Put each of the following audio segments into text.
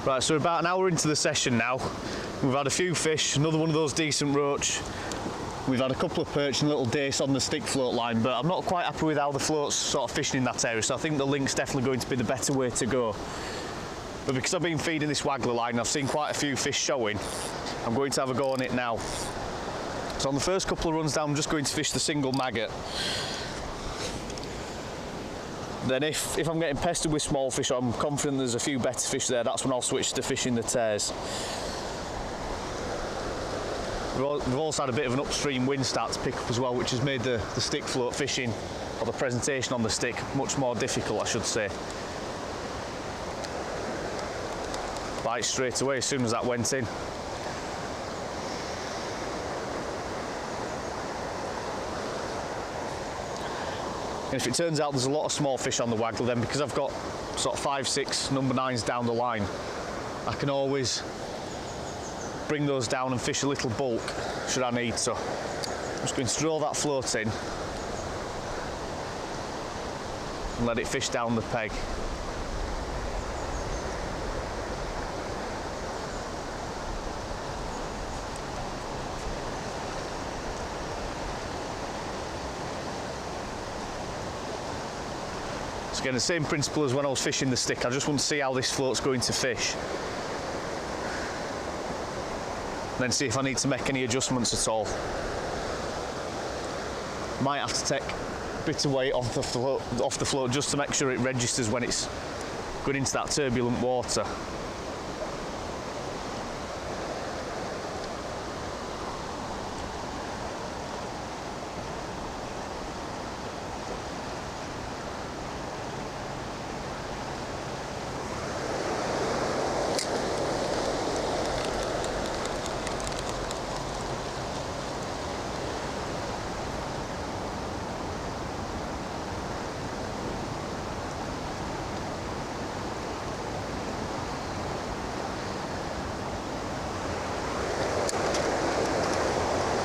Right, so we're about an hour into the session now. We've had a few fish, another one of those decent roach. We've had a couple of perch and a little dace on the stick float line, but I'm not quite happy with how the float's sort of fishing in that area, so I think the link's definitely going to be the better way to go. But because I've been feeding this Waggler line, I've seen quite a few fish showing. I'm going to have a go on it now. So on the first couple of runs down, I'm just going to fish the single maggot. Then if I'm getting pestered with small fish, or I'm confident there's a few better fish there, that's when I'll switch to fishing the tares. We've also had a bit of an upstream wind start to pick up as well, which has made the stick float fishing, or the presentation on the stick, much more difficult, I should say. Bite straight away as soon as that went in. And if it turns out there's a lot of small fish on the Waggler, then because I've got sort of 5, 6 number 9s down the line, I can always bring those down and fish a little bulk should I need to. I'm just going to draw that float in and let it fish down the peg. So again, the same principle as when I was fishing the stick. I just want to see how this float's going to fish. Then see if I need to make any adjustments at all. Might have to take a bit of weight off the float just to make sure it registers when it's going into that turbulent water.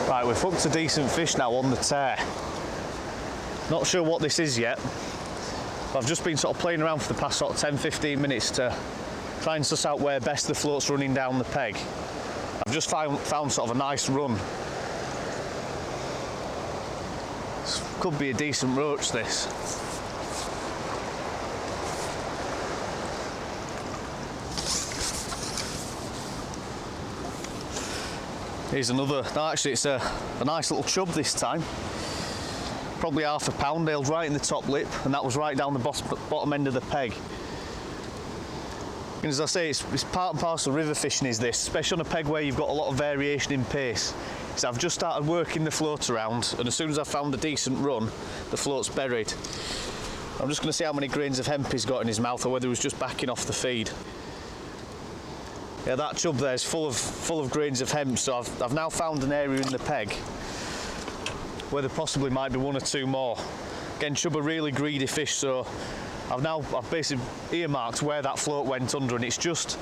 Right, we've hooked a decent fish now on the tear. Not sure what this is yet, but I've just been sort of playing around for the past sort of 10-15 minutes to try and suss out where best the float's running down the peg. I've just found sort of a nice run. This could be a decent roach, this. Here's another, no, actually it's a nice little chub this time. Probably half a pound, nailed right in the top lip, and that was right down the bottom end of the peg. And as I say, it's part and parcel of river fishing is this, especially on a peg where you've got a lot of variation in pace. So I've just started working the float around, and as soon as I've found a decent run, the float's buried. I'm just going to see how many grains of hemp he's got in his mouth, or whether he was just backing off the feed. Yeah, that chub there is full of grains of hemp, so I've now found an area in the peg where there possibly might be 1 or 2 more. Again, chub are really greedy fish, so I've basically earmarked where that float went under, and it's just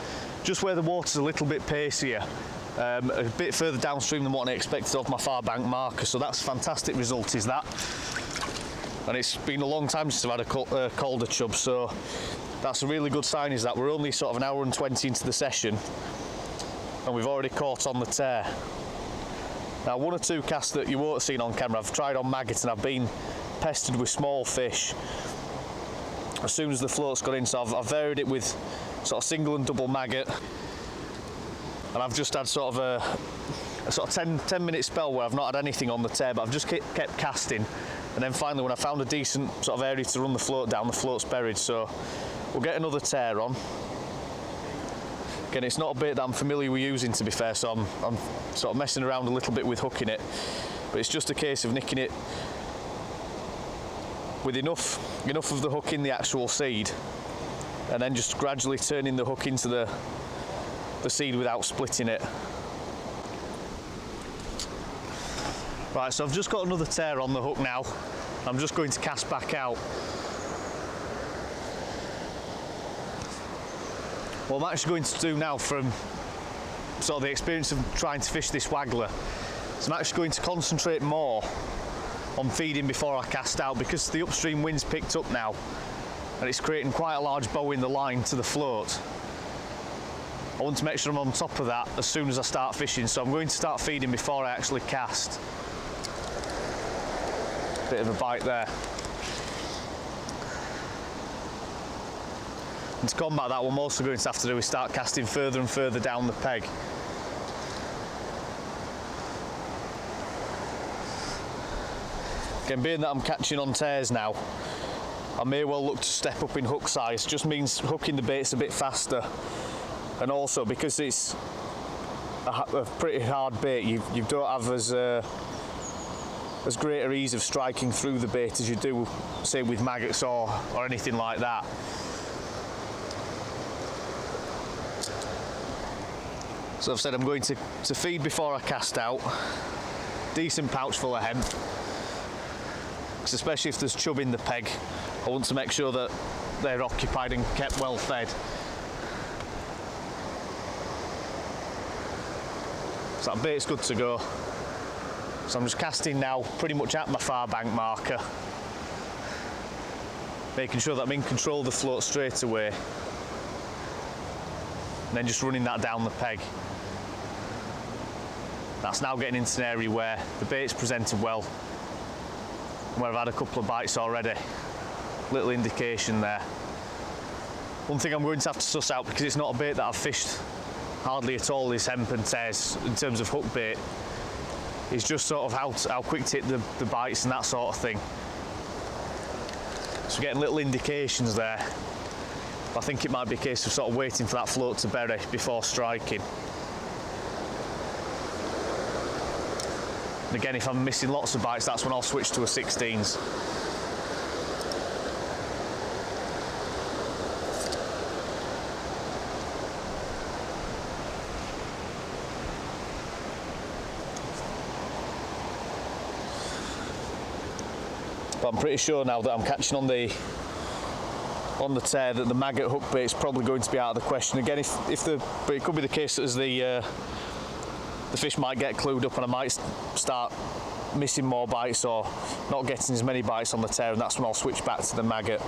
where the water's a little bit pacier, a bit further downstream than what I expected off my far bank marker, so that's a fantastic result, is that. And it's been a long time since I've had a Calder chub, so that's a really good sign, is that we're only sort of an hour and 20 into the session and we've already caught on the tear. Now, 1 or 2 casts that you won't have seen on camera, I've tried on maggot and I've been pestered with small fish as soon as the float's got in, so I've varied it with sort of single and double maggot, and I've just had sort of a sort of 10 minute spell where I've not had anything on the tear, but I've just kept casting, and then finally when I found a decent sort of area to run the float down, the float's buried, so we'll get another tear on. Again, it's not a bait that I'm familiar with using, to be fair, so I'm sort of messing around a little bit with hooking it, but it's just a case of nicking it with enough of the hook in the actual seed, and then just gradually turning the hook into the seed without splitting it. Right, so I've just got another tear on the hook now. I'm just going to cast back out. What I'm actually going to do now, from sort of the experience of trying to fish this Waggler, is I'm actually going to concentrate more on feeding before I cast out, because the upstream wind's picked up now and it's creating quite a large bow in the line to the float. I want to make sure I'm on top of that as soon as I start fishing, so I'm going to start feeding before I actually cast. Bit of a bite there. And to combat that, what I'm also going to have to do is start casting further and further down the peg. Again, being that I'm catching on tears now, I may well look to step up in hook size. Just means hooking the baits a bit faster, and also because it's a pretty hard bait, you don't have as greater ease of striking through the bait as you do, say, with maggots or anything like that. So I've said I'm going to feed before I cast out. Decent pouch full of hemp, because especially if there's chub in the peg, I want to make sure that they're occupied and kept well fed. So that bait's good to go. So I'm just casting now pretty much at my far bank marker, making sure that I'm in control of the float straight away, and then just running that down the peg. That's now getting into an area where the bait's presented well, where I've had a couple of bites already. Little indication there. One thing I'm going to have to suss out, because it's not a bait that I've fished hardly at all, is hemp and tears in terms of hook bait, is just sort of how quick to hit the bites and that sort of thing. So getting little indications there. I think it might be a case of sort of waiting for that float to bury before striking. And again, if I'm missing lots of bites, that's when I'll switch to a 16s. But I'm pretty sure now that I'm catching on the tear that the maggot hook bait is probably going to be out of the question. Again, but it could be the case that as the fish might get clued up and I might start missing more bites or not getting as many bites on the tear, and that's when I'll switch back to the maggot.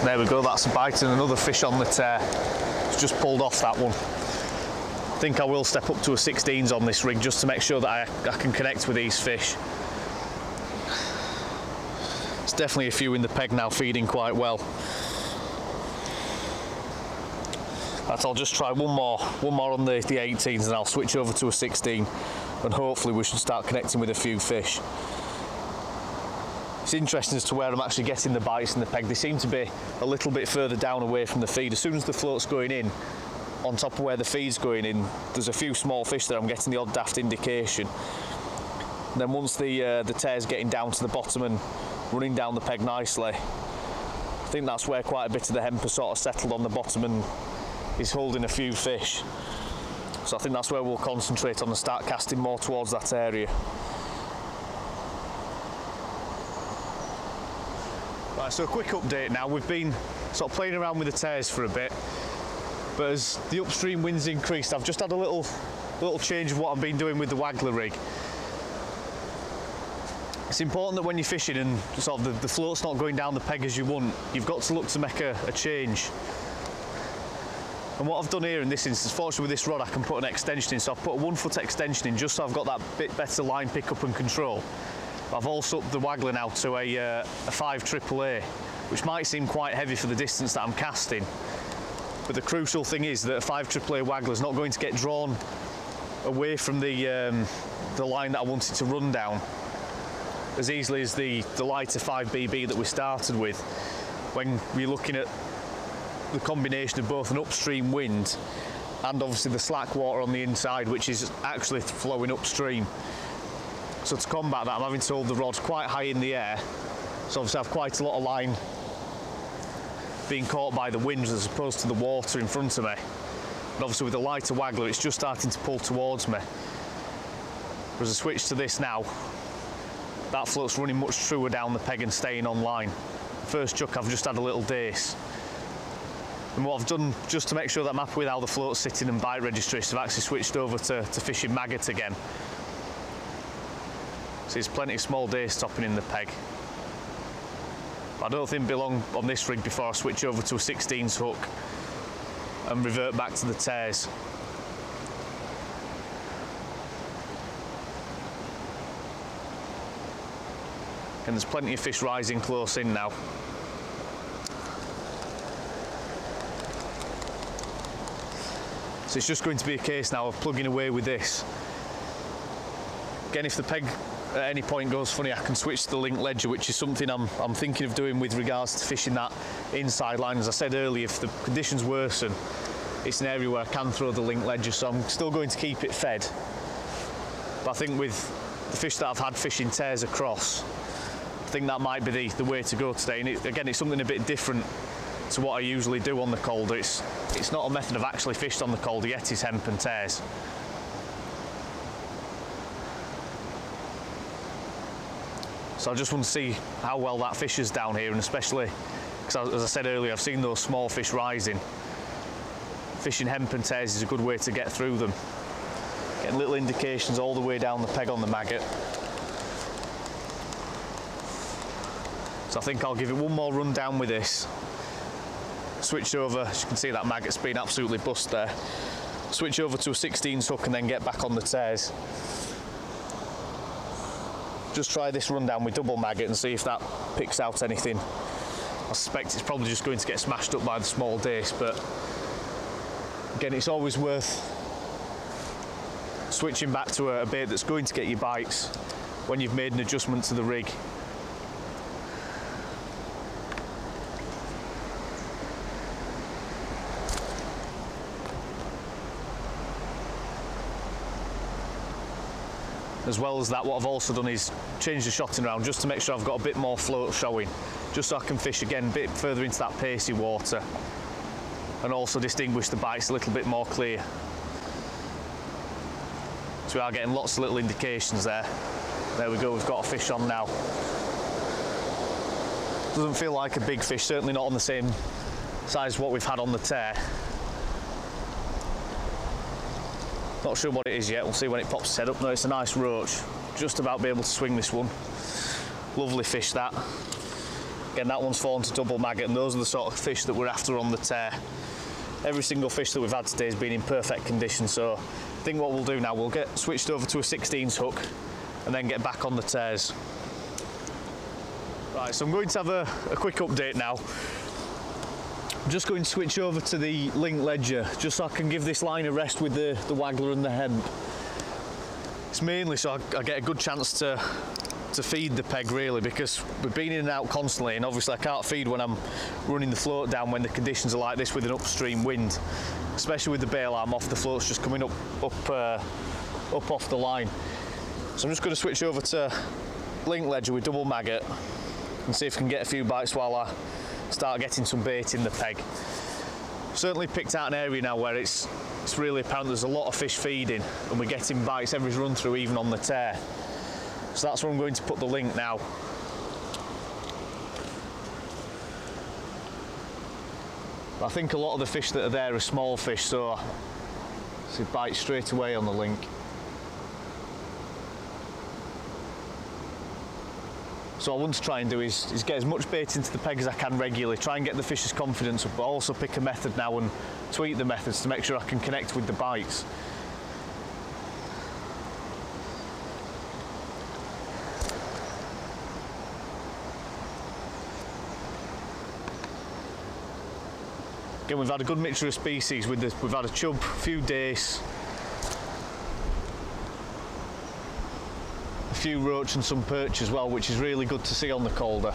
There we go, that's a bite and another fish on the tear. It's just pulled off that one. I think I will step up to a 16s on this rig just to make sure that I can connect with these fish. There's definitely a few in the peg now, feeding quite well. I'll just try one more on the 18s, and I'll switch over to a 16, and hopefully we should start connecting with a few fish. It's interesting as to where I'm actually getting the bites in the peg. They seem to be a little bit further down away from the feed. As soon as the float's going in, on top of where the feed's going in, there's a few small fish there. I'm getting the odd daft indication. And then once the tear's getting down to the bottom and running down the peg nicely, I think that's where quite a bit of the hemp has sort of settled on the bottom and is holding a few fish. So I think that's where we'll concentrate on and start casting more towards that area. Right, so a quick update now. We've been sort of playing around with the tears for a bit, but as the upstream winds increased, I've just had a little change of what I've been doing with the Waggler rig. It's important that when you're fishing and sort of the float's not going down the peg as you want, you've got to look to make a change. And what I've done here in this instance, fortunately with this rod I can put an extension in, so I've put a 1 foot extension in just so I've got that bit better line pickup and control. I've also upped the Waggler now to a 5 AAA, which might seem quite heavy for the distance that I'm casting, but the crucial thing is that a 5 AAA Waggler is not going to get drawn away from the the line that I wanted to run down as easily as the lighter 5BB that we started with, when we're looking at the combination of both an upstream wind and obviously the slack water on the inside, which is actually flowing upstream. So to combat that, I'm having to hold the rod quite high in the air, so obviously I have quite a lot of line being caught by the winds as opposed to the water in front of me. And obviously with the lighter Waggler, it's just starting to pull towards me. As I switch to this now, that float's running much truer down the peg and staying on line. First chuck, I've just had a little dace. And what I've done, just to make sure that I'm happy with how the float's sitting and bite registry, is I've actually switched over to fishing maggot again. So there's plenty of small dace topping in the peg. But I don't think it'll be long on this rig before I switch over to a 16s hook and revert back to the tears. And there's plenty of fish rising close in now. So it's just going to be a case now of plugging away with this. Again, if the peg at any point goes funny, I can switch to the link ledger, which is something I'm thinking of doing with regards to fishing that inside line. As I said earlier, if the conditions worsen, it's an area where I can throw the link ledger, so I'm still going to keep it fed. But I think with the fish that I've had fishing tears across, I think that might be the way to go today. And again, it's something a bit different to what I usually do on the Calder. It's not a method I've actually fished on the Calder yet, it's hemp and tears. So I just want to see how well that fishes down here, and especially because, as I said earlier, I've seen those small fish rising. Fishing hemp and tears is a good way to get through them. Getting little indications all the way down the peg on the maggot. So I think I'll give it one more run down with this. Switch over, as you can see that maggot's been absolutely bust there. Switch over to a 16s hook and then get back on the tears. Just try this run down with double maggot and see if that picks out anything. I suspect it's probably just going to get smashed up by the small dace, but again, it's always worth switching back to a bait that's going to get you bites when you've made an adjustment to the rig. As well as that, what I've also done is change the shotting around just to make sure I've got a bit more float showing, just so I can fish again a bit further into that pacey water and also distinguish the bites a little bit more clear. So we are getting lots of little indications there. There we go, we've got a fish on now. Doesn't feel like a big fish, certainly not on the same size as what we've had on the tear. Not sure what it is yet, we'll see when it pops its head up. No, it's a nice roach. Just about be able to swing this one. Lovely fish that. Again, that one's fallen to double maggot, and those are the sort of fish that we're after on the tear. Every single fish that we've had today has been in perfect condition, so I think what we'll do now, we'll get switched over to a 16s hook and then get back on the tears. Right, so I'm going to have a quick update now. I'm just going to switch over to the link ledger just so I can give this line a rest with the Waggler and the hemp. It's mainly so I get a good chance to feed the peg, really, because we've been in and out constantly, and obviously I can't feed when I'm running the float down when the conditions are like this with an upstream wind, especially with the bail arm off. The float's just coming up off the line. So I'm just going to switch over to link ledger with double maggot and see if I can get a few bites while I start getting some bait in the peg. Certainly picked out an area now where it's really apparent there's a lot of fish feeding and we're getting bites every run through, even on the tear. So that's where I'm going to put the link now. I think a lot of the fish that are there are small fish, so see bite straight away on the link. So what I want to try and do is get as much bait into the peg as I can regularly, try and get the fish's confidence up, but also pick a method now and tweak the methods to make sure I can connect with the bites. Again, we've had a good mixture of species with this. We've had a chub, a few dace, few roach and some perch as well, which is really good to see on the Calder.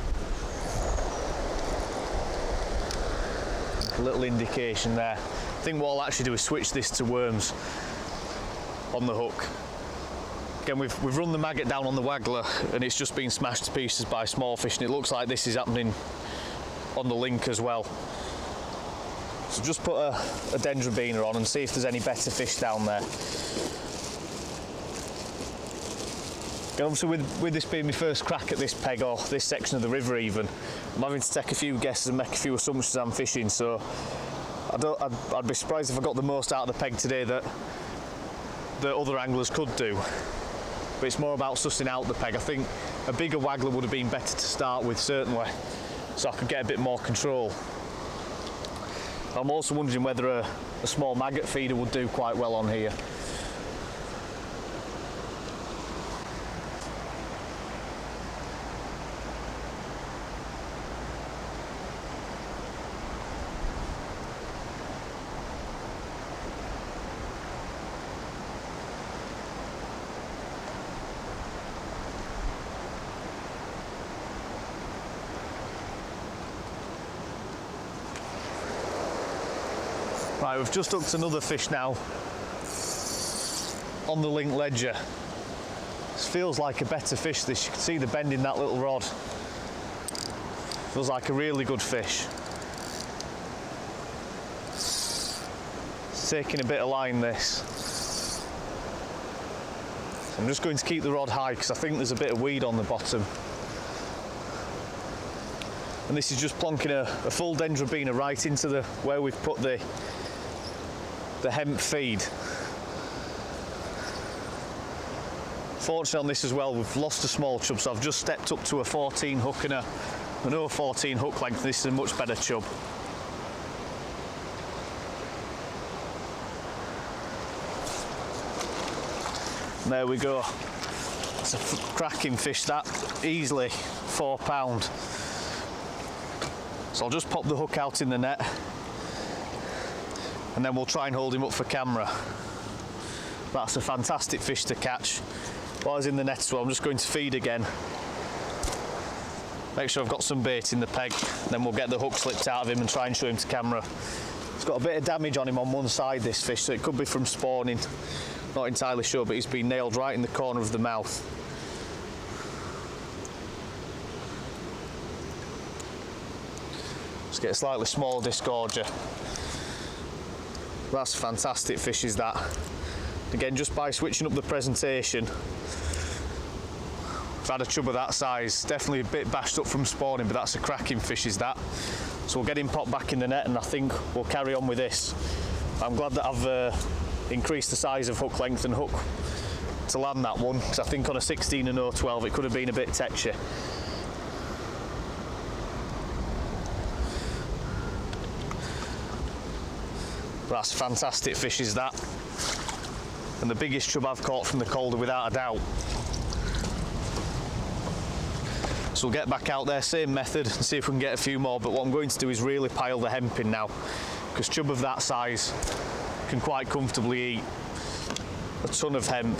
A little indication there. I think what I'll actually do is switch this to worms on the hook. Again, we've run the maggot down on the Waggler and it's just been smashed to pieces by small fish, and it looks like this is happening on the link as well. So just put a dendrobina on and see if there's any better fish down there. And obviously with this being my first crack at this peg, or this section of the river even, I'm having to take a few guesses and make a few assumptions I'm fishing, so I'd be surprised if I got the most out of the peg today that other anglers could do. But it's more about sussing out the peg. I think a bigger Waggler would have been better to start with, certainly, so I could get a bit more control. I'm also wondering whether a small maggot feeder would do quite well on here. Right, we've just hooked another fish now on the link ledger. This feels like a better fish. This, you can see the bend in that little rod. Feels like a really good fish. It's taking a bit of line, this. I'm just going to keep the rod high because I think there's a bit of weed on the bottom. And this is just plonking a full dendrobina right into the where we've put the hemp feed. Fortunately on this as well, we've lost a small chub, so I've just stepped up to a 14 hook and an 014 hook length. This is a much better chub. And there we go. It's a cracking fish, that. Easily £4. So I'll just pop the hook out in the net and then we'll try and hold him up for camera. That's a fantastic fish to catch. While he's in the net as well, I'm just going to feed again. Make sure I've got some bait in the peg, then we'll get the hook slipped out of him and try and show him to camera. He's got a bit of damage on him on one side, this fish, so it could be from spawning. Not entirely sure, but he's been nailed right in the corner of the mouth. Let's get a slightly smaller disgorger. That's a fantastic fish, is that. Again, just by switching up the presentation, I've had a chub of that size. Definitely a bit bashed up from spawning, but that's a cracking fish, is that. So we'll get him popped back in the net and I think we'll carry on with this. I'm glad that I've increased the size of hook length and hook to land that one, because I think on a 16 and 012 it could have been a bit tetchy. That's a fantastic fish, is that. And the biggest chub I've caught from the Calder without a doubt. So we'll get back out there, same method, and see if we can get a few more, but what I'm going to do is really pile the hemp in now, because chub of that size can quite comfortably eat a ton of hemp.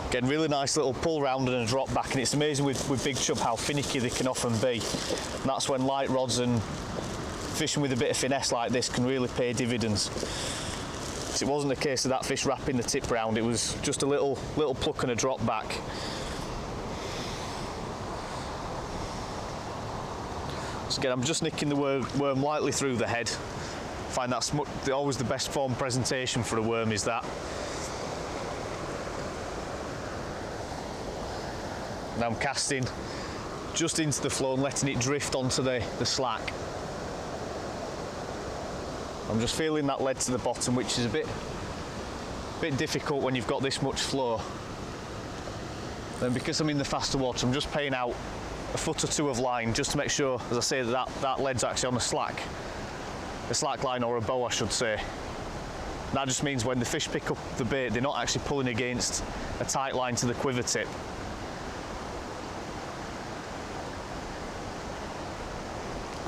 Again, really nice little pull round and a drop back, and it's amazing with big chub how finicky they can often be. And that's when light rods and fishing with a bit of finesse like this can really pay dividends. So it wasn't a case of that fish wrapping the tip round, it was just a little pluck and a drop back. So again, I'm just nicking the worm lightly through the head. I find that's always the best form presentation for a worm, is that. And I'm casting just into the flow and letting it drift onto the slack. I'm just feeling that lead to the bottom, which is a bit difficult when you've got this much flow. Then because I'm in the faster water, I'm just paying out a foot or two of line just to make sure, as I say, that lead's actually on a slack line, or a bow I should say. That just means when the fish pick up the bait, they're not actually pulling against a tight line to the quiver tip.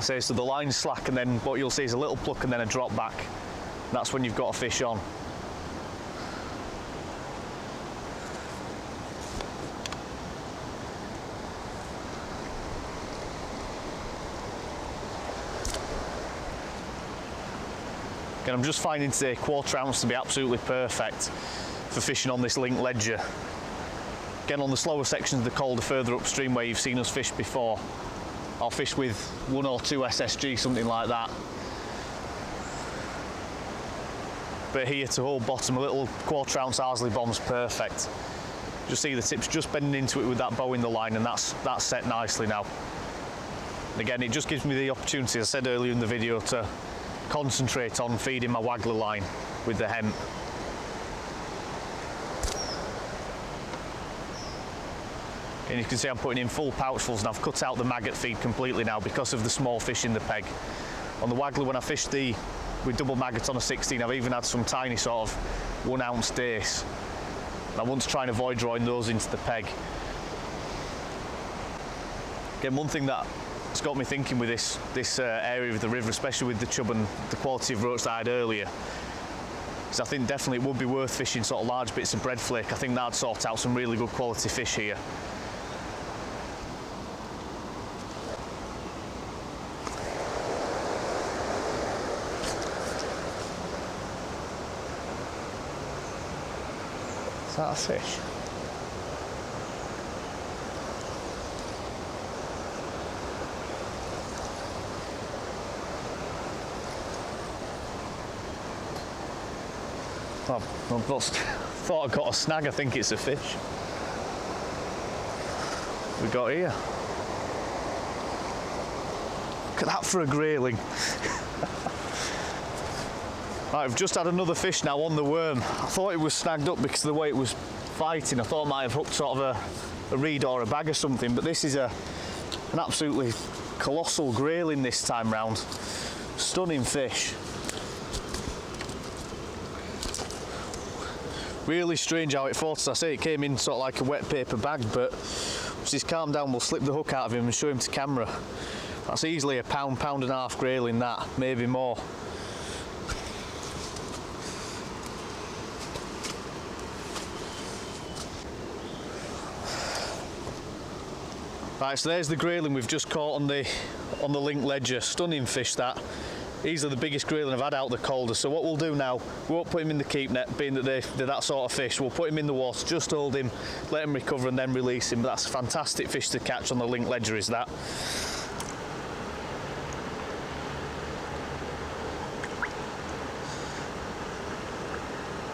say, so the line's slack, and then what you'll see is a little pluck and then a drop back. That's when you've got a fish on. Again, I'm just finding today 1/4 ounce to be absolutely perfect for fishing on this link ledger. Again, on the slower sections of the Calder further upstream where you've seen us fish before, I'll fish with 1 or 2 SSG, something like that. But here to hold bottom, a little 1/4 ounce Arsley bomb's perfect. Just see the tips just bending into it with that bow in the line, and that's set nicely now. And again, it just gives me the opportunity, as I said earlier in the video, to concentrate on feeding my Waggler line with the hemp. And you can see I'm putting in full pouchfuls, and I've cut out the maggot feed completely now because of the small fish in the peg. On the Waggler, when I fished with double maggot on a 16, I've even had some tiny sort of 1 ounce dace. And I want to try and avoid drawing those into the peg. Again, one thing that's got me thinking with this area of the river, especially with the chub and the quality of roach that I had earlier, is I think definitely it would be worth fishing sort of large bits of bread flake. I think that'd sort out some really good quality fish here. Is that a fish? Oh, I thought I got a snag. I think it's a fish. We got here. Look at that for a grayling. Right, I've just had another fish now on the worm. I thought it was snagged up because of the way it was fighting. I thought I might have hooked sort of a reed or a bag or something, but this is an absolutely colossal grayling this time round. Stunning fish. Really strange how it fought. As I say, it came in sort of like a wet paper bag, but once he's calmed down, we'll slip the hook out of him and show him to camera. That's easily a pound, pound and a half grayling, that, maybe more. Right, so there's the grayling we've just caught on the link ledger. Stunning fish, that. Easily the biggest grayling I've had out the Calder. So what we'll do now, we won't put him in the keep net, being that they're that sort of fish. We'll put him in the water, just hold him, let him recover and then release him. But that's a fantastic fish to catch on the link ledger, is that.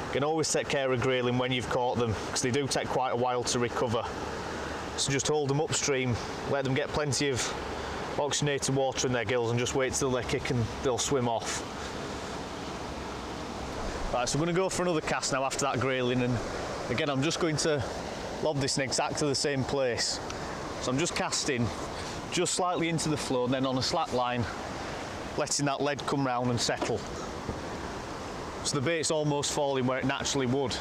You can always take care of grayling when you've caught them, because they do take quite a while to recover. So just hold them upstream, let them get plenty of oxygenated water in their gills and just wait till they kick and they'll swim off. Right, so we're going to go for another cast now after that grayling, and again I'm just going to lob this in exactly the same place. So I'm just casting just slightly into the flow and then on a slack line letting that lead come round and settle. So the bait's almost falling where it naturally would.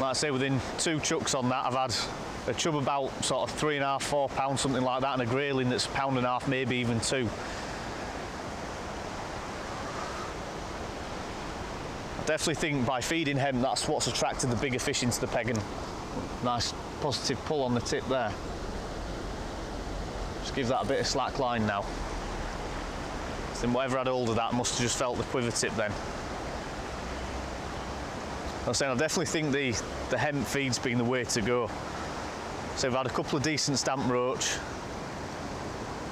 Like I say, within 2 chucks on that, I've had a chub about sort of 3.5, 4 pounds, something like that, and a grayling that's 1.5 pounds, maybe even 2. I definitely think by feeding hemp, that's what's attracted the bigger fish into the peg, and nice positive pull on the tip there. Just give that a bit of slack line now. So then whatever had hold of that must have just felt the quiver tip then. I'm saying I definitely think the hemp feed's been the way to go. So we've had a couple of decent stamp roach,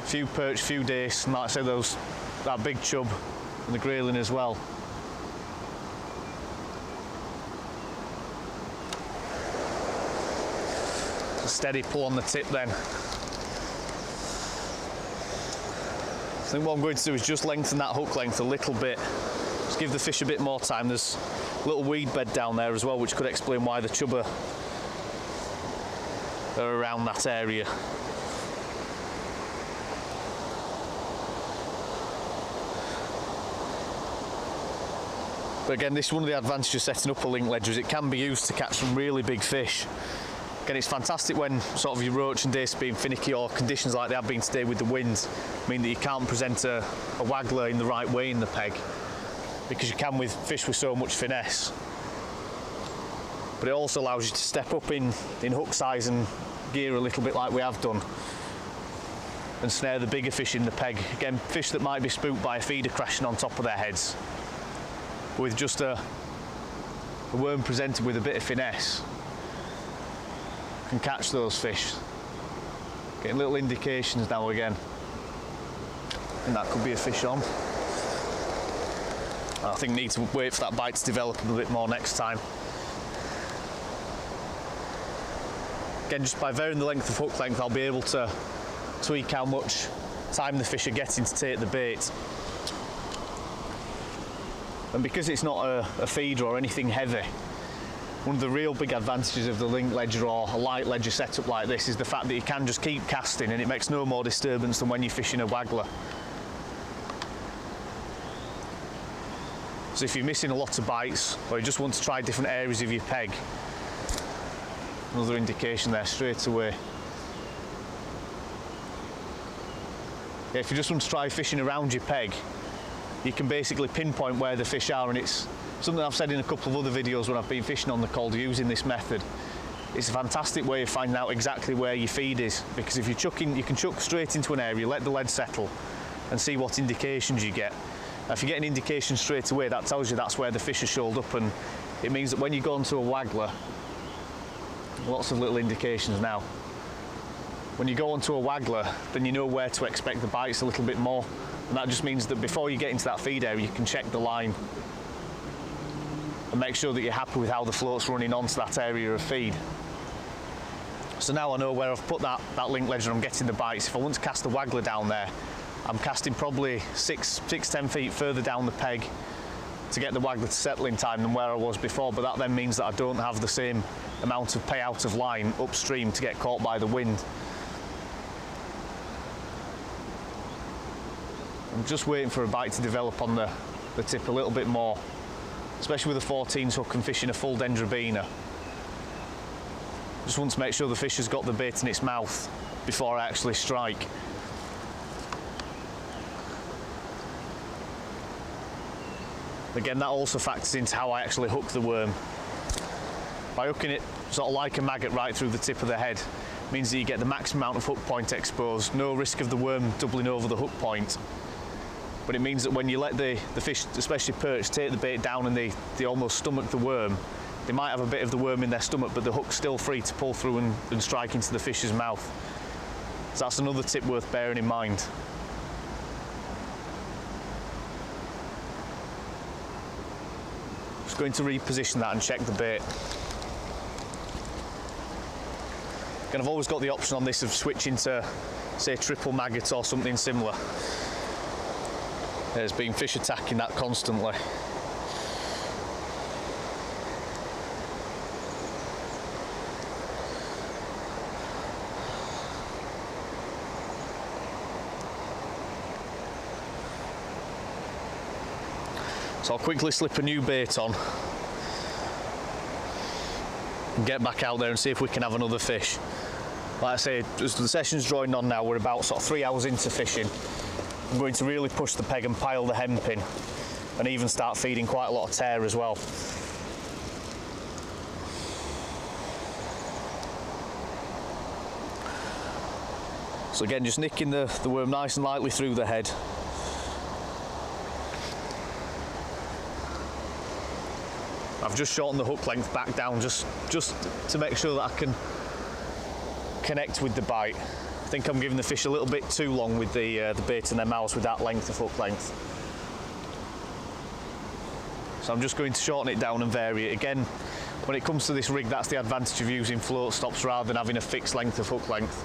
a few perch, few dace, and like I say, that big chub and the grayling as well. A steady pull on the tip then. I think what I'm going to do is just lengthen that hook length a little bit. Just give the fish a bit more time. There's a little weed bed down there as well, which could explain why the chub are around that area. But again, this is one of the advantages of setting up a link ledger, is it can be used to catch some really big fish. Again, it's fantastic when sort of your roach and dace being finicky, or conditions like they have been today with the winds mean that you can't present a waggler in the right way in the peg, because you can with fish with so much finesse. But it also allows you to step up in hook size and gear a little bit like we have done, and snare the bigger fish in the peg. Again, fish that might be spooked by a feeder crashing on top of their heads. With just a worm presented with a bit of finesse, can catch those fish. Getting little indications now again. And that could be a fish on. I think need to wait for that bite to develop a little bit more next time. Again, just by varying the length of hook length, I'll be able to tweak how much time the fish are getting to take the bait. And because it's not a feeder or anything heavy, one of the real big advantages of the link ledger or a light ledger setup like this is the fact that you can just keep casting and it makes no more disturbance than when you're fishing a waggler. So if you're missing a lot of bites, or you just want to try different areas of your peg, another indication there straight away. Yeah, if you just want to try fishing around your peg, you can basically pinpoint where the fish are, and it's something I've said in a couple of other videos when I've been fishing on the Calder using this method. It's a fantastic way of finding out exactly where your feed is, because if you're chucking, you can chuck straight into an area, let the lead settle and see what indications you get. Now, if you get an indication straight away, that tells you that's where the fish are shoaled up, and it means that when you go onto a waggler, lots of little indications now. When you go onto a waggler, then you know where to expect the bites a little bit more, and that just means that before you get into that feed area, you can check the line and make sure that you're happy with how the float's running onto that area of feed. So now I know where I've put that link ledger and I'm getting the bites. If I want to cast the waggler down there, I'm casting probably 6-10 feet further down the peg to get the waggler to settle in time than where I was before, but that then means that I don't have the same amount of payout of line upstream to get caught by the wind. I'm just waiting for a bite to develop on the tip a little bit more, especially with a 14s hook and fishing a full dendrobina. Just want to make sure the fish has got the bait in its mouth before I actually strike. Again, that also factors into how I actually hook the worm. By hooking it sort of like a maggot right through the tip of the head, means that you get the maximum amount of hook point exposed, no risk of the worm doubling over the hook point. But it means that when you let the fish, especially perch, take the bait down and they almost stomach the worm, they might have a bit of the worm in their stomach, but the hook's still free to pull through and strike into the fish's mouth. So that's another tip worth bearing in mind. Just going to reposition that and check the bait. And I've always got the option on this of switching to, say, triple maggot or something similar. There's been fish attacking that constantly. So I'll quickly slip a new bait on and get back out there and see if we can have another fish. Like I say, as the session's drawing on now, we're about sort of 3 hours into fishing. I'm going to really push the peg and pile the hemp in, and even start feeding quite a lot of tear as well. So again, just nicking the worm nice and lightly through the head. I've just shortened the hook length back down just to make sure that I can connect with the bite. I think I'm giving the fish a little bit too long with the bait in their mouths with that length of hook length. So I'm just going to shorten it down and vary it. Again, when it comes to this rig, that's the advantage of using float stops rather than having a fixed length of hook length.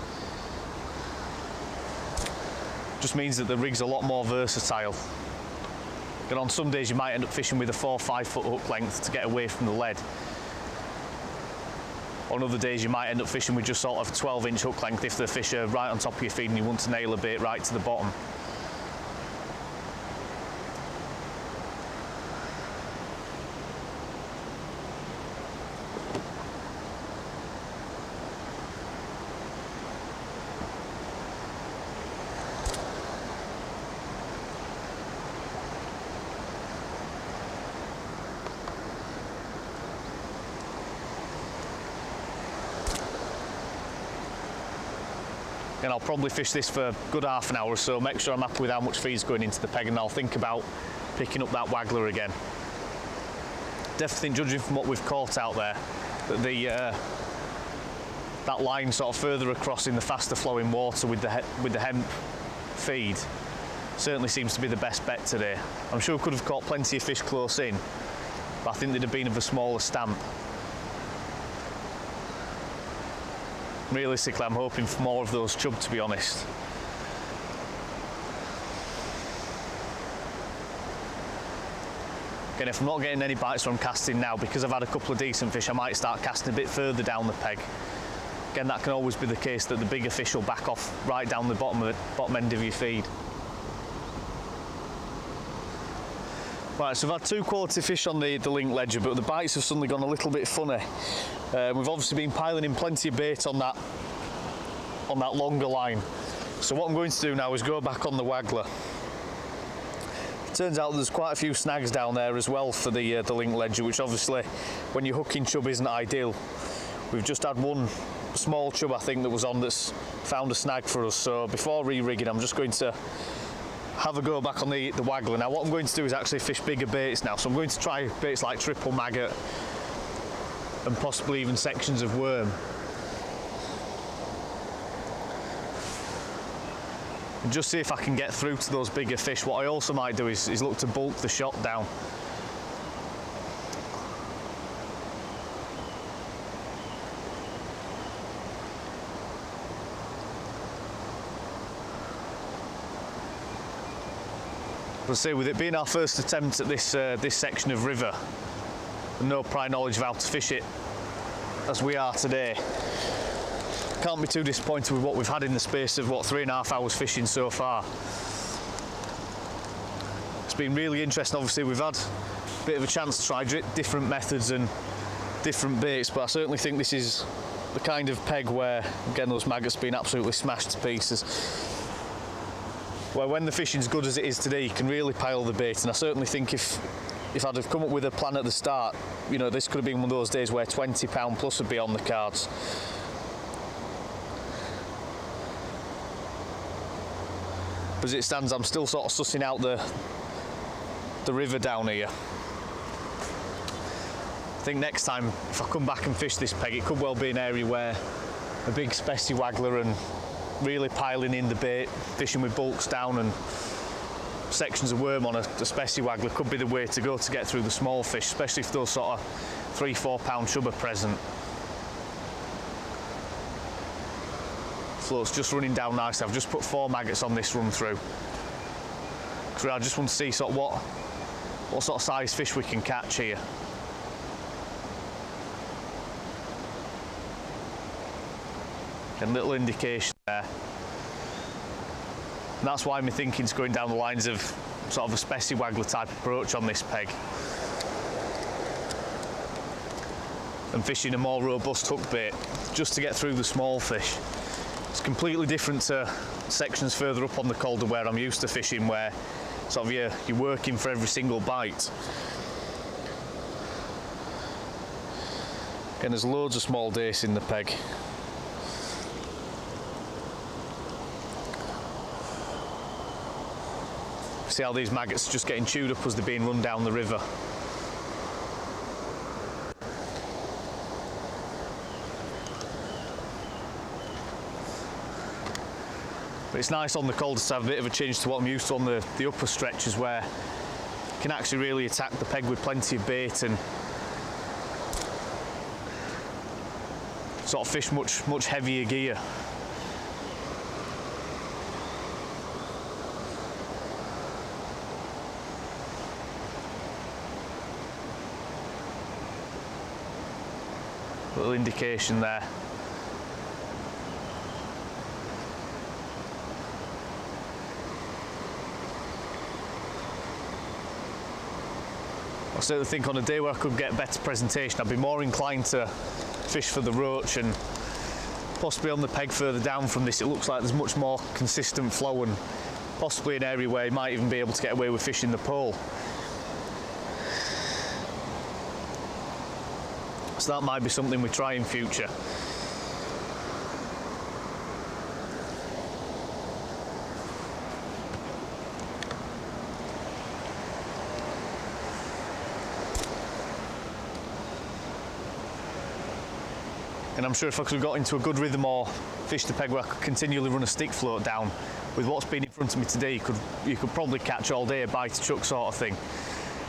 Just means that the rig's a lot more versatile. And on some days you might end up fishing with a 4 or 5 foot hook length to get away from the lead. On other days you might end up fishing with just sort of 12-inch hook length if the fish are right on top of your feed and you want to nail a bait right to the bottom. And I'll probably fish this for a good half an hour or so, make sure I'm happy with how much feed's going into the peg, and I'll think about picking up that waggler again. Definitely think, judging from what we've caught out there, that that line sort of further across in the faster flowing water with the hemp feed certainly seems to be the best bet today. I'm sure we could have caught plenty of fish close in, but I think they'd have been of a smaller stamp. Realistically, I'm hoping for more of those chub, to be honest. Again, if I'm not getting any bites from casting now, because I've had a couple of decent fish, I might start casting a bit further down the peg. Again, that can always be the case, that the bigger fish will back off right down the bottom end of your feed. Right, so I've had 2 quality fish on the link ledger, but the bites have suddenly gone a little bit funny. We've obviously been piling in plenty of bait on that longer line. So what I'm going to do now is go back on the Waggler. Turns out there's quite a few snags down there as well for the link ledger, which obviously, when you're hooking chub, isn't ideal. We've just had one small chub, I think, that was on that's found a snag for us. So before re-rigging, I'm just going to have a go back on the Waggler. Now what I'm going to do is actually fish bigger baits now. So I'm going to try baits like triple maggot and possibly even sections of worm. And just see if I can get through to those bigger fish. What I also might do is look to bulk the shot down. But see, with it being our first attempt at this section of river, and no prior knowledge of how to fish it as we are today, can't be too disappointed with what we've had in the space of, what, 3.5 hours fishing so far. It's been really interesting. Obviously, we've had a bit of a chance to try different methods and different baits, but I certainly think this is the kind of peg where, again, those maggots being absolutely smashed to pieces, where when the fishing's good as it is today, you can really pile the bait. And I certainly think if I'd have come up with a plan at the start, you know, this could have been one of those days where £20 plus would be on the cards. But as it stands, I'm still sort of sussing out the river down here. I think next time, if I come back and fish this peg, it could well be an area where a big specie waggler and really piling in the bait, fishing with bulks down and sections of worm on a specie waggler could be the way to go to get through the small fish, especially if those sort of 3-4 pound chub are present. Float's just running down nicely. I've just put 4 maggots on this run through. So I just want to see sort of what sort of size fish we can catch here. A little indication there. And that's why my thinking's going down the lines of sort of a specie waggler type approach on this peg, and fishing a more robust hook bait just to get through the small fish. It's completely different to sections further up on the Calder where I'm used to fishing, where sort of you're working for every single bite. Again, there's loads of small dace in the peg. See how these maggots are just getting chewed up as they're being run down the river. But it's nice on the Calder to have a bit of a change to what I'm used to on the upper stretches, where you can actually really attack the peg with plenty of bait and sort of fish much heavier gear. Little indication there. I certainly think on a day where I could get better presentation, I'd be more inclined to fish for the roach, and possibly on the peg further down from this, it looks like there's much more consistent flow and possibly an area where you might even be able to get away with fishing the pole. So that might be something we try in future. And I'm sure if I could have got into a good rhythm or fished a peg where I could continually run a stick float down, with what's been in front of me today, you could probably catch all day a bite chuck sort of thing.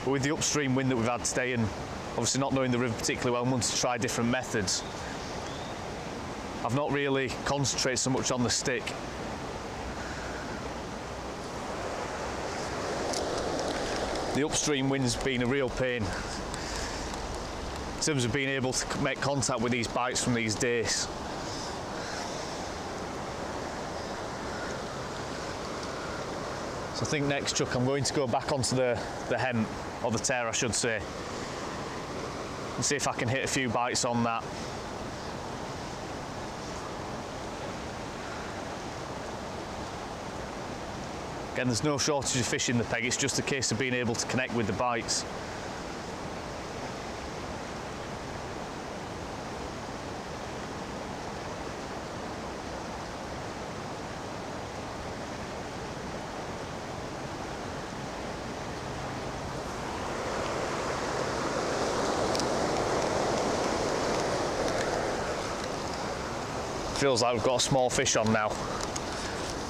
But with the upstream wind that we've had today, and obviously not knowing the river particularly well, I wanted to try different methods. I've not really concentrated so much on the stick. The upstream wind's been a real pain in terms of being able to make contact with these bites from these dace. So I think next chuck I'm going to go back onto the hemp, or the tear I should say, and see if I can hit a few bites on that. Again, there's no shortage of fish in the peg, it's just a case of being able to connect with the bites. Feels like we've got a small fish on now.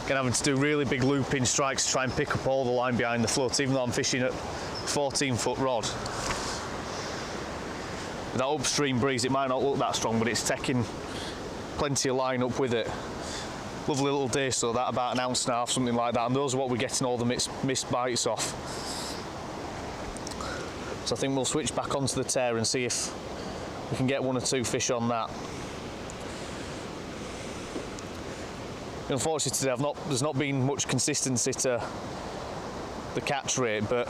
Again, having to do really big looping strikes to try and pick up all the line behind the float, even though I'm fishing at 14-foot rod. With that upstream breeze, it might not look that strong, but it's taking plenty of line up with it. Lovely little dace, so that about 1.5 ounces, something like that, and those are what we're getting all the missed bites off. So I think we'll switch back onto the tear and see if we can get 1 or 2 fish on that. Unfortunately today there's not been much consistency to the catch rate, but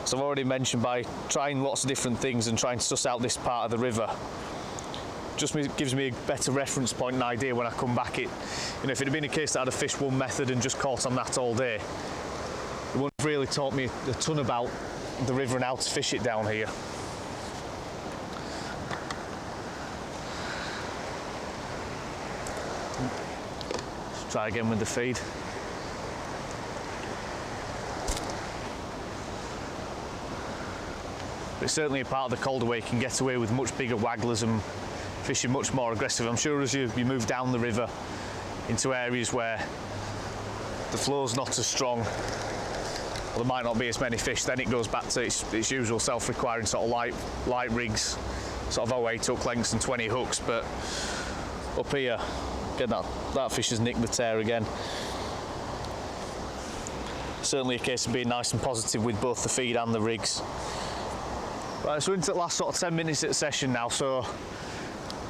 as I've already mentioned, by trying lots of different things and trying to suss out this part of the river, just gives me a better reference point and idea when I come back. If it had been a case that I'd have fished one method and just caught on that all day, it wouldn't have really taught me a ton about the river and how to fish it down here. Try again with the feed. But it's certainly a part of the Calder where you can get away with much bigger wagglers and fishing much more aggressive. I'm sure as you move down the river into areas where the flow's not as strong, or there might not be as many fish, then it goes back to its usual self-requiring sort of light rigs, sort of 08 hook lengths and 20 hooks. But up here, again, that fish has nicked the tear again. Certainly a case of being nice and positive with both the feed and the rigs. Right, so we're into the last sort of 10 minutes of the session now, so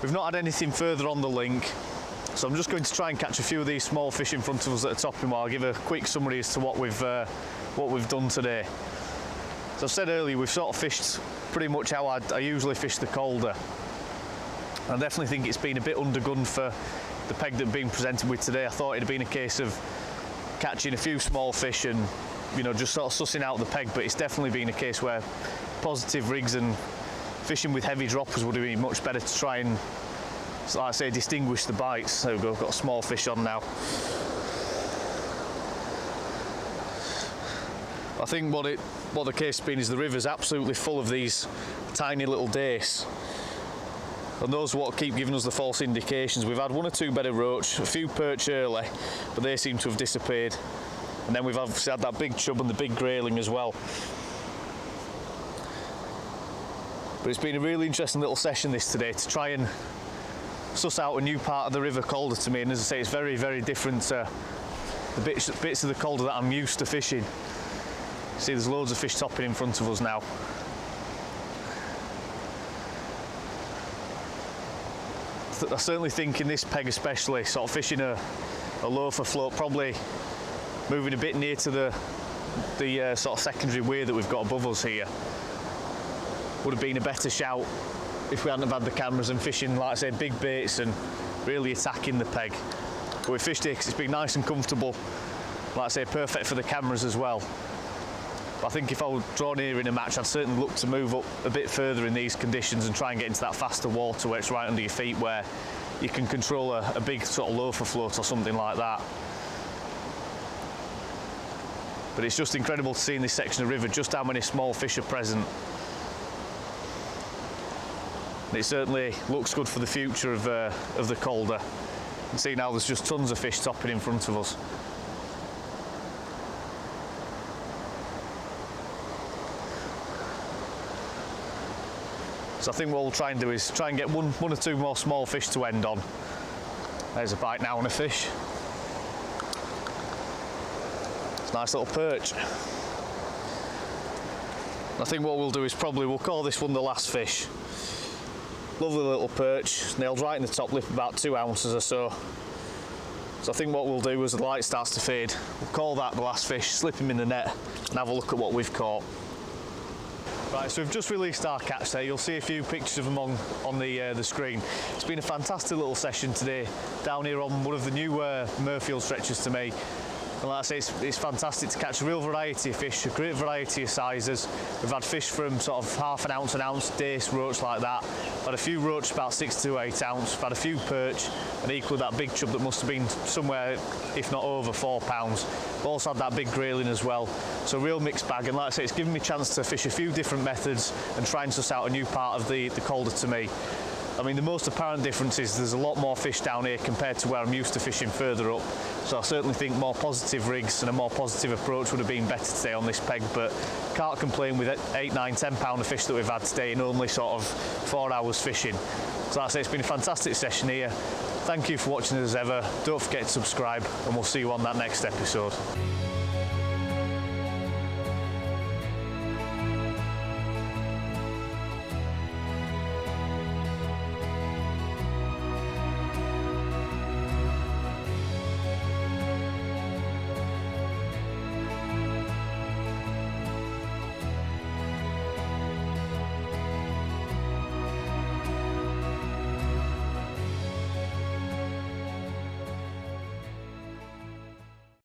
we've not had anything further on the link. So I'm just going to try and catch a few of these small fish in front of us that are topping while I give a quick summary as to what we've done today. So I've said earlier, we've sort of fished pretty much how I usually fish the Calder. I definitely think it's been a bit undergunned for the peg that being presented with today. I thought it'd been a case of catching a few small fish and just sort of sussing out the peg, but it's definitely been a case where positive rigs and fishing with heavy droppers would have been much better to try and, like I say, distinguish the bites. There we go, I've got a small fish on now. I think what the case has been is the river's absolutely full of these tiny little dace. And those are what keep giving us the false indications. We've had 1 or 2 bed of roach, a few perch early, but they seem to have disappeared. And then we've obviously had that big chub and the big grayling as well. But it's been a really interesting little session this today to try and suss out a new part of the River Calder to me. And as I say, it's very, very different to the bits of the Calder that I'm used to fishing. See, there's loads of fish topping in front of us now. I certainly think in this peg especially, sort of fishing a loafer float, probably moving a bit near to the sort of secondary weir that we've got above us here, would have been a better shout if we hadn't have had the cameras and fishing, like I say, big baits and really attacking the peg. But we fished here because it's been nice and comfortable, like I say, perfect for the cameras as well. But I think if I were drawn here in a match, I'd certainly look to move up a bit further in these conditions and try and get into that faster water where it's right under your feet, where you can control a big sort of loafer float or something like that. But it's just incredible to see in this section of river just how many small fish are present. And it certainly looks good for the future of the Calder. You can see now there's just tons of fish topping in front of us. So I think what we'll try and do is try and get one or two more small fish to end on. There's a bite now on a fish. It's a nice little perch. I think what we'll do is we'll call this one the last fish. Lovely little perch, nailed right in the top lip, about 2 ounces or so. So I think what we'll do as the light starts to fade, we'll call that the last fish, slip him in the net and have a look at what we've caught. Right, so we've just released our catch there. You'll see a few pictures of them on the screen. It's been a fantastic little session today down here on one of the new Murfield stretchers to me. And like I say, it's fantastic to catch a real variety of fish, a great variety of sizes. We've had fish from sort of half an ounce, dace, roach like that. We've had a few roach about 6 to 8 ounce. We've had a few perch, and equally that big chub that must have been somewhere, if not over 4 pounds. We've also had that big grayling as well. So a real mixed bag, and like I say, it's given me a chance to fish a few different methods and try and suss out a new part of the Calder to me. I mean, the most apparent difference is there's a lot more fish down here compared to where I'm used to fishing further up. So I certainly think more positive rigs and a more positive approach would have been better today on this peg, but can't complain with 8, 9, 10 pounder fish that we've had today in only sort of 4 hours fishing. So like I say, it's been a fantastic session here. Thank you for watching as ever. Don't forget to subscribe, and we'll see you on that next episode.